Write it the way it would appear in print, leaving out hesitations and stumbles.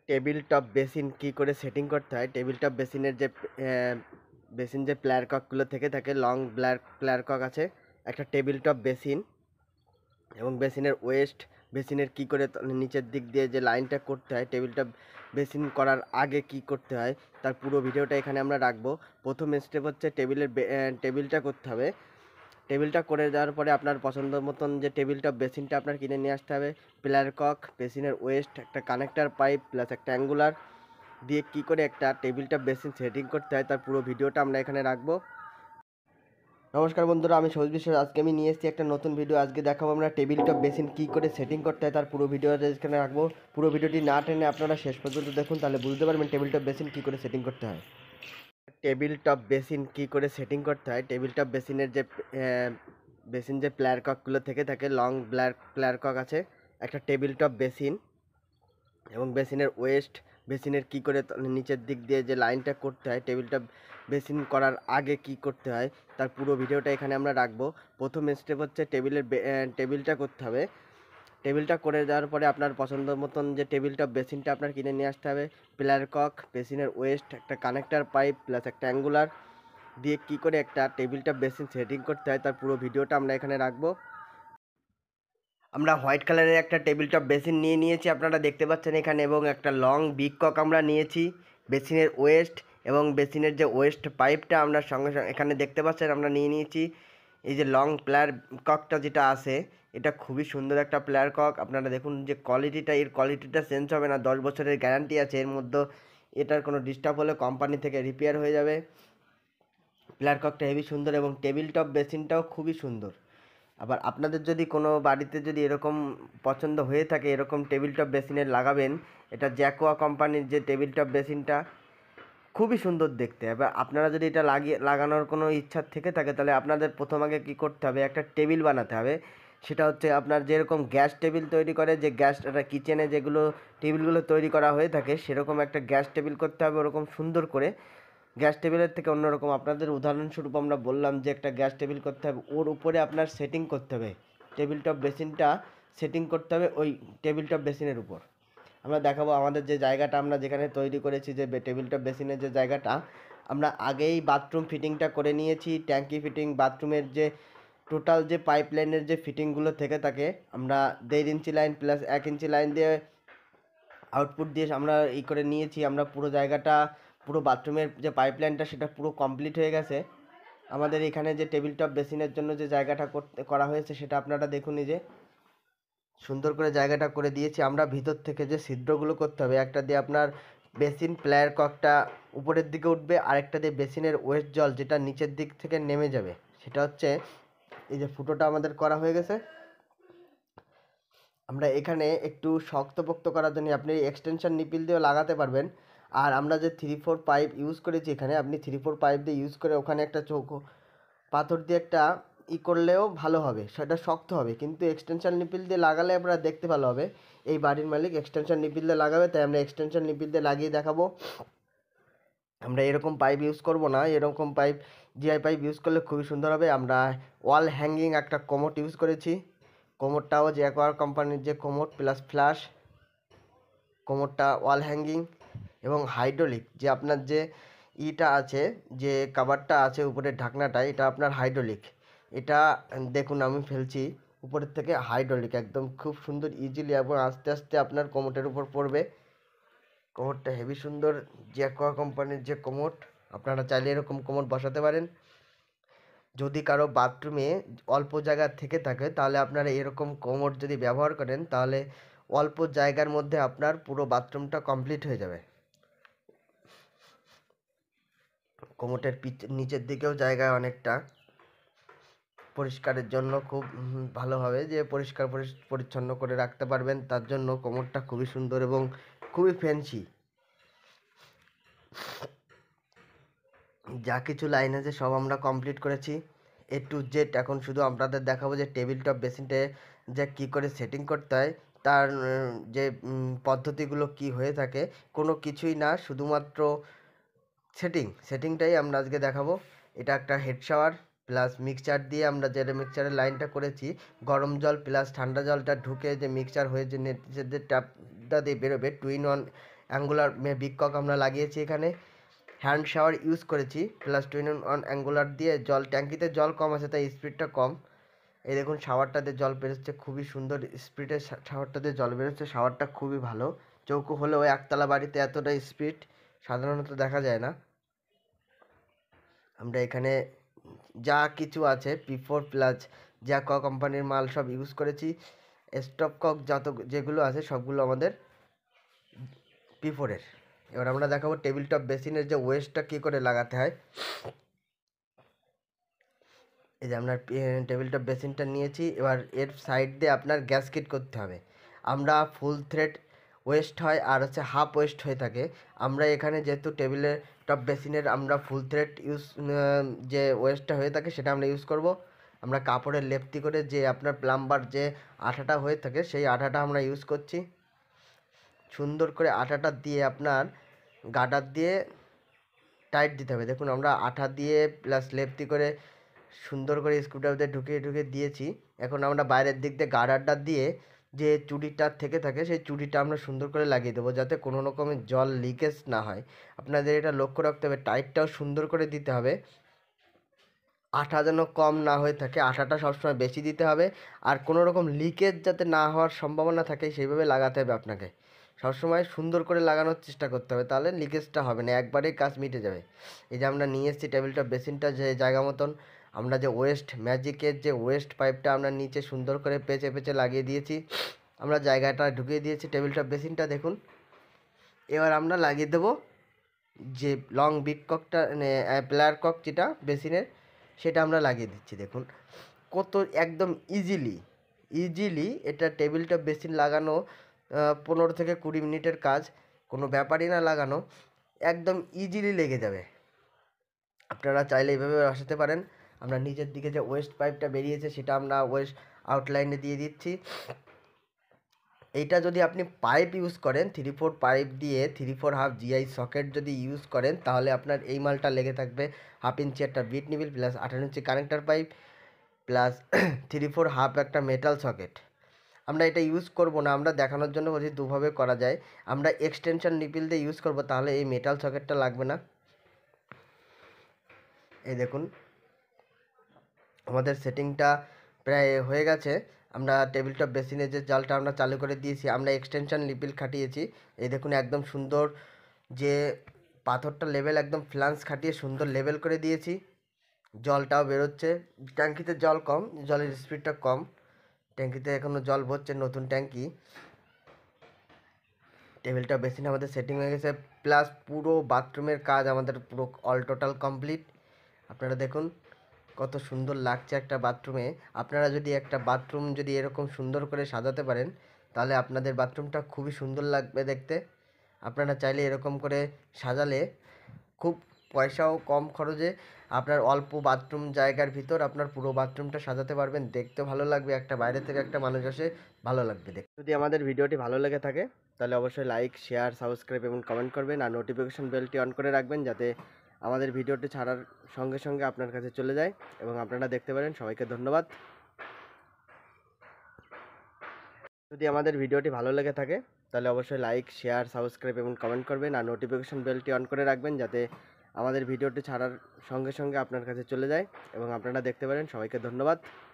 Table top basin কি করে setting করতে হয়। টেবিল টপ বেসিনের যে বেসিন যে প্লেয়ার ককগুলো থেকে থাকে, লং প্লেয়ার কক আছে, একটা টেবিল টপ বেসিন এবং বেসিনের ওয়েস্ট, বেসিনের কি করে নিচের দিক দিয়ে যে লাইনটা করতে হয়, টেবিল টপ বেসিন করার আগে কি করতে হয় তার পুরো ভিডিওটা এখানে আমরা রাখবো। প্রথম স্টেপ হচ্ছে টেবিলটা করতে হবে। টেবিলটা করে দেওয়ার পরে আপনার পছন্দ মতন যে টেবিল টপ বেসিনটা আপনার কিনে নিয়ে আসতে হবে। প্লেয়ার কক, বেসিনের ওয়েস্ট, একটা কানেক্টার পাইপ প্লাস একটা অ্যাঙ্গুলার দিয়ে কি করে একটা টেবিল টপ বেসিন সেটিং করতে হয় তার পুরো ভিডিওটা আমরা এখানে রাখবো। নমস্কার বন্ধুরা, আমি সবুজ বিশ্বাস। আজকে আমি নিয়ে এসেছি একটা নতুন ভিডিও। আজকে দেখাবো আমরা টেবিল টপ বেসিন কি করে সেটিং করতে হয় তার পুরো ভিডিওটা এখানে রাখবো। পুরো ভিডিওটি না টেনে আপনারা শেষ পর্যন্ত দেখুন, তাহলে বুঝতে পারবেন টেবিল টপ বেসিন কি করে সেটিং করতে হয়। টেবিল টপ বেসিন কি করে সেটিং করতে হয়। টেবিল টপ বেসিনের যে বেসিন যে প্লেয়ার ককগুলো থেকে থাকে, লং প্লেয়ার কক আছে, একটা টেবিল টপ বেসিন এবং বেসিনের ওয়েস্ট, বেসিনের কি করে নিচের দিক দিয়ে যে লাইনটা করতে হয়, টেবিল টপ বেসিন করার আগে কি করতে হয় তার পুরো ভিডিওটা এখানে আমরা রাখবো। প্রথম স্টেপ হচ্ছে টেবিলটা করতে হবে। টেবিলটা করে দেওয়ার পরে আপনার পছন্দ মতন যে টেবিল টপ বেসিনটা আপনার কিনে নিয়ে আসতে হবে। প্লেয়ার কক, বেসিনের ওয়েস্ট, একটা কানেক্টার পাইপ প্লাস একটা অ্যাঙ্গুলার দিয়ে কি করে একটা টেবিল টপ বেসিন সেটিং করতে হয় তার পুরো ভিডিওটা আমরা এখানে রাখবো। আমরা হোয়াইট কালারের একটা টেবিল টপ বেসিন নিয়ে নিয়েছি, আপনারা দেখতে পাচ্ছেন এখানে, এবং একটা লং বিগ কক আমরা নিয়েছি। বেসিনের ওয়েস্ট এবং বেসিনের যে ওয়েস্ট পাইপটা আমরা সঙ্গে সঙ্গে এখানে দেখতে পাচ্ছেন আমরা নিয়ে নিয়েছি। এই যে লং প্লেয়ার ককটা যেটা আছে, এটা খুবই সুন্দর একটা প্লেয়ার কক। আপনারা দেখুন যে এর কোয়ালিটিটা চেঞ্জ হবে না, 10 বছরের গ্যারান্টি আছে এর মধ্যে। এটার কোনো ডিস্টার্ব হলে কোম্পানি থেকে রিপেয়ার হয়ে যাবে। প্লেয়ার ককটা হেভি সুন্দর এবং টেবিল টপ বেসিনটাও খুবই সুন্দর। আবার আপনাদের যদি কোনো বাড়িতে যদি এরকম পছন্দ হয়ে থাকে, এরকম টেবিল টপ বেসিনের লাগাবেন, এটা জ্যাকোয়া কোম্পানির যে টেবিল টপ বেসিনটা খুবই সুন্দর দেখতে। এবার আপনারা যদি এটা লাগানোর কোনো ইচ্ছা থেকে থাকে, তাহলে আপনাদের প্রথম আগে কী করতে হবে, একটা টেবিল বানাতে হবে। সেটা হচ্ছে আপনার যেরকম গ্যাস টেবিল তৈরি করে, যে গ্যাসটা কিচেনে যেগুলো টেবিলগুলো তৈরি করা হয়ে থাকে, সেরকম একটা গ্যাস টেবিল করতে হবে ওরকম সুন্দর করে। গ্যাস টেবিলের থেকে অন্যরকম, আপনাদের উদাহরণস্বরূপ আমরা বললাম যে একটা গ্যাস টেবিল করতে হবে, ওর উপরে আপনার সেটিং করতে হবে টেবিল টপ বেসিনটা, সেটিং করতে হবে ওই টেবিল টপ বেসিনের উপর। আমরা দেখাবো আমাদের যে জায়গাটা আমরা যেখানে তৈরি করেছি, যে টেবিল টপ বেসিনের যে জায়গাটা, আমরা আগেই বাথরুম ফিটিংটা করে নিয়েছি। ট্যাঙ্কি ফিটিং, বাথরুমের যে টোটাল যে পাইপ লাইনের যে ফিটিংগুলো থেকে থাকে, আমরা 1.5 ইঞ্চি লাইন প্লাস 1 ইঞ্চি লাইন দিয়ে আউটপুট দিয়ে আমরা করে নিয়েছি। আমরা পুরো জায়গাটা, পুরো বাথরুমের যে পাইপ লাইনটা সেটা পুরো কমপ্লিট হয়ে গেছে। আমাদের এখানে যে টেবিল টপ বেসিনের জন্য যে জায়গাটা করা হয়েছে, সেটা আপনারা দেখুন, যে সুন্দর করে জায়গাটা করে দিয়েছি। আমরা ভিতর থেকে যে ছিদ্রগুলো করতে হবে, একটা দিয়ে আপনার বেসিন প্লেয়ার ককটা উপরের দিকে উঠবে, আরেকটা দিয়ে বেসিনের ওয়েস্ট জল যেটা নিচের দিক থেকে নেমে যাবে, সেটা হচ্ছে এই যে ফুটোটা আমাদের করা হয়ে গেছে। আমরা এখানে একটু শক্তপোক্ত করার জন্য আপনি এক্সটেনশন নিপিল দিয়েও লাগাতে পারবেন। আর আমরা যে 3-4 পাইপ ইউজ করেছি এখানে, আপনি 3-4 পাইপ দিয়ে ইউজ করে ওখানে একটা চৌকো পাথর দিয়ে একটা করলেও ভালো হবে, সেটা শক্ত হবে, কিন্তু এক্সটেনশন নিপিল দিয়ে লাগালে আপনারা দেখতে ভালো হবে। এই বাড়ির মালিক এক্সটেনশন নিপিল দিয়ে লাগাবে, তাই আমরা এক্সটেনশন নিপিল দিয়ে লাগিয়ে দেখাবো। আমরা এরকম পাইপ ইউজ করব না, এরকম পাইপ জিআই পাইপ ইউজ করলে খুবই সুন্দর হবে। আমরা ওয়াল হ্যাঙ্গিং একটা কোমোট ইউজ করেছি। কোমোটটাও যে অ্যাকোয়ার কোম্পানির যে কোমোট প্লাস ফ্ল্যাশ, কোমোটটা ওয়াল হ্যাঙ্গিং এবং হাইড্রোলিক যে আপনার যে ইটা আছে, যে কাভারটা আছে উপরের ঢাকনাটা, এটা আপনার হাইড্রোলিক। এটা দেখুন আমি ফেলছি উপরের থেকে, হাইড্রোলিক একদম খুব সুন্দর ইজিলি এবং আস্তে আস্তে আপনার কোমোটের উপর পড়বে। কোমোটটা হেভি সুন্দর, জ্যাকোয়া কোম্পানির যে কোমোট। আপনারা চাইলে এরকম কোমোট বসাতে পারেন। যদি কারো বাথরুমে অল্প জায়গা থেকে থাকে, তাহলে আপনারা এরকম কোমোট যদি ব্যবহার করেন, তাহলে অল্প জায়গার মধ্যে আপনার পুরো বাথরুমটা কমপ্লিট হয়ে যাবে। কোমোটের নিচের দিকেও জায়গায় অনেকটা পরিষ্কারের জন্য খুব ভালো হবে, যে পরিষ্কার পরিচ্ছন্ন করে রাখতে পারবেন, তার জন্য কোমোটটা খুবই সুন্দর এবং খুবই ফ্যান্সি। যা কিছু লাইন আছে সব আমরা কমপ্লিট করেছি A to Z। এখন শুধু আপনাদের দেখাবো যে টেবিল টপ বেসিনটা যে কী করে সেটিং করতে হয়, তার যে পদ্ধতিগুলো কি হয়ে থাকে, কোনো কিছুই না, শুধুমাত্র সেটিংটাই আমরা আজকে দেখাবো। এটা একটা হেড শাওয়ার প্লাস মিক্সচার দিয়ে আমরা যে মিক্সচারের লাইনটা করেছি, গরম জল প্লাস ঠান্ডা জলটা ঢুকে যে মিক্সচার হয়ে যে যে ট্যাপটা দিয়ে বেরোবে, 2-in-1 অ্যাঙ্গুলার বিগ কক আমরা লাগিয়েছি এখানে। হ্যান্ড শাওয়ার ইউজ করেছি প্লাস 2-in-1 অ্যাঙ্গুলার দিয়ে। জল ট্যাঙ্কিতে জল কম আছে তাই স্পিডটা কম। এই দেখুন শাওয়ারটাতে জল বেরোচ্ছে, খুবই সুন্দর স্পিডে শাওয়ারটাতে জল বেরোচ্ছে। শাওয়ারটা খুবই ভালো, চৌকো হলেও একতলা বাড়িতে এতটা স্পিড সাধারণত দেখা যায় না। আমরা এখানে যা কিছু আছে P4 প্লাস জ্যাকো কোম্পানির মাল সব ইউজ করেছি। স্টপ কক যত যেগুলো আছে সবগুলো আমাদের P4 এর। এবার আমরা দেখাবো টেবিল টপ বেসিনের যে ওয়েস্টটা কী করে লাগাতে হয়। এই যে আপনার টেবিল টপ বেসিনটা নিয়েছি, এবার এর সাইড দিয়ে আপনার গ্যাসকেট করতে হবে। আমরা ফুল থ্রেড ওয়েস্ট হয় আর হচ্ছে হাফ ওয়েস্ট হয়ে থাকে। আমরা এখানে যেহেতু টেবিলের টপ বেসিনের আমরা ফুল থ্রেড ইউজ যে ওয়েস্টটা হয়ে থাকে সেটা আমরা ইউজ করব। আমরা কাপড়ের লেপটি করে যে আপনার প্লাম্বার যে আঠাটা হয়ে থাকে সেই আঠাটা আমরা ইউজ করছি। সুন্দর করে আঠাটা দিয়ে আপনার গার্ডার দিয়ে টাইট দিতে হবে। দেখুন আমরা আঠা দিয়ে প্লাস লেপটি করে সুন্দর করে স্ক্রুড্রাইভার ঢুকিয়ে ঢুকিয়ে দিয়েছি। এখন আমরা বাইরের দিক দিয়ে গার্ডারটা দিয়ে যে চুড়িটা থেকে থাকে সেই চুড়িটা আমরা সুন্দর করে লাগিয়ে দেবো যাতে কোনো রকমের জল লিকেজ না হয়। আপনাদের এটা লক্ষ্য রাখতে হবে, টাইটটাও সুন্দর করে দিতে হবে, আঠা যেন কম না হয়ে থাকে, আঠাটা সবসময় বেশি দিতে হবে। আর কোনো রকম লিকেজ যাতে না হওয়ার সম্ভাবনা থাকে সেইভাবে লাগাতে হবে আপনাকে। সবসময় সুন্দর করে লাগানোর চেষ্টা করতে হবে, তাহলে লিকেজটা হবে না, একবারেই কাজ মিটে যাবে। এই যে আমরা নিয়ে এসেছি টেবিলটা বেসিনটা যে জায়গা মতন। আমরা যে ওয়েস্ট ম্যাজিকের যে ওয়েস্ট পাইপটা আমরা নিচে সুন্দর করে পেঁচে পেঁচে লাগিয়ে দিয়েছি। আমরা জায়গাটা ঢুকিয়ে দিয়েছি টেবিলটা বেসিনটা দেখুন। এবার আমরা লাগিয়ে দেবো যে লং বিগ ককটা প্লেয়ার কক যেটা বেসিনের সেটা আমরা লাগিয়ে দিচ্ছি। দেখুন কত একদম ইজিলি এটা টেবিল টপ বেসিন লাগানো 15 থেকে 20 মিনিটের কাজ, কোনো ব্যাপারই না লাগানো, একদম ইজিলি লেগে যাবে। আপনারা চাইলে এইভাবে বসাতে পারেন। আমরা নিচের দিকে যে ওয়েস্ট পাইপটা বেরিয়েছে সেটা আমরা ওয়েস্ট আউটলাইনে দিয়ে দিচ্ছি। এইটা যদি আপনি পাইপ ইউজ করেন 3/4 পাইপ দিয়ে 3/4 হাফ জিআই সকেট যদি ইউজ করেন তাহলে আপনার এই মালটা লেগে থাকবে 1/2 ইঞ্চি একটা বিট নিবিল প্লাস 18 ইঞ্চি কানেক্টার পাইপ প্লাস 3/4 হাফ একটা মেটাল সকেট। আমরা এটা ইউজ করব না, আমরা দেখানোর জন্য বলছি দুভাবে করা যায়। আমরা এক্সটেনশন নিপিল দিয়ে ইউজ করব, তাহলে এই মেটাল সকেটটা লাগবে না। এই দেখুন আমাদের সেটিংটা প্রায় হয়ে গেছে। আমরা টেবিল টপ বেসিনে যে জালটা আমরা চালু করে দিয়েছি, আমরা এক্সটেনশন নিপিল খাটিয়েছি। এই দেখুন একদম সুন্দর যে পাথরটা লেভেল একদম ফ্লান্স খাটিয়ে সুন্দর লেভেল করে দিয়েছি। জলটাও বেরোচ্ছে, ট্যাঙ্কিতে জল কম, জলের স্পিডটা কম, ট্যাঙ্কিতে এখনও জল ভরছে, নতুন ট্যাঙ্কি। টেবিলটা বেসিন আমাদের সেটিং হয়ে গেছে, প্লাস পুরো বাথরুমের কাজ আমাদের পুরো অল টোটাল কমপ্লিট। আপনারা দেখুন কত সুন্দর লাগছে একটা বাথরুমে। আপনারা যদি একটা বাথরুম যদি এরকম সুন্দর করে সাজাতে পারেন তাহলে আপনাদের বাথরুমটা খুবই সুন্দর লাগবে দেখতে। আপনারা চাইলে এরকম করে সাজালে খুব পয়সাও কম খরচে আপনার অল্প বাথরুম জায়গার ভিতর আপনার পুরো বাথরুমটা সাজাতে পারবেন, দেখতে ভালো লাগবে, একটা বাইরে থেকে একটা মানুষ আসে ভালো লাগবে দেখতে। যদি আমাদের ভিডিওটি ভালো লেগে থাকে তাহলে অবশ্যই লাইক, শেয়ার, সাবস্ক্রাইব এবং কমেন্ট করবেন আর নোটিফিকেশন বেলটি অন করে রাখবেন যাতে আমাদের ভিডিওটি ছাড়ার সঙ্গে সঙ্গে আপনার কাছে চলে যায় এবং আপনারা দেখতে পারেন। সবাইকে ধন্যবাদ। যদি আমাদের ভিডিওটি ভালো লেগে থাকে তাহলে অবশ্যই লাইক, শেয়ার, সাবস্ক্রাইব এবং কমেন্ট করবেন আর নোটিফিকেশন বেলটি অন করে রাখবেন যাতে আমাদের ভিডিওটি ছাড়ার সঙ্গে সঙ্গে আপনার কাছে চলে যায় এবং আপনারা দেখতে পারেন। যদি আমাদের ভিডিওটি ভালো লেগে থাকে তাহলে অবশ্যই লাইক, শেয়ার, সাবস্ক্রাইব এবং কমেন্ট করবেন আর নোটিফিকেশন বেলটি অন করে রাখবেন যাতে আমাদের ভিডিওটি ছাড়ার সঙ্গে সঙ্গে আপনার কাছে চলে যায় এবং আপনারা দেখতে পারেন। সবাইকে ধন্যবাদ।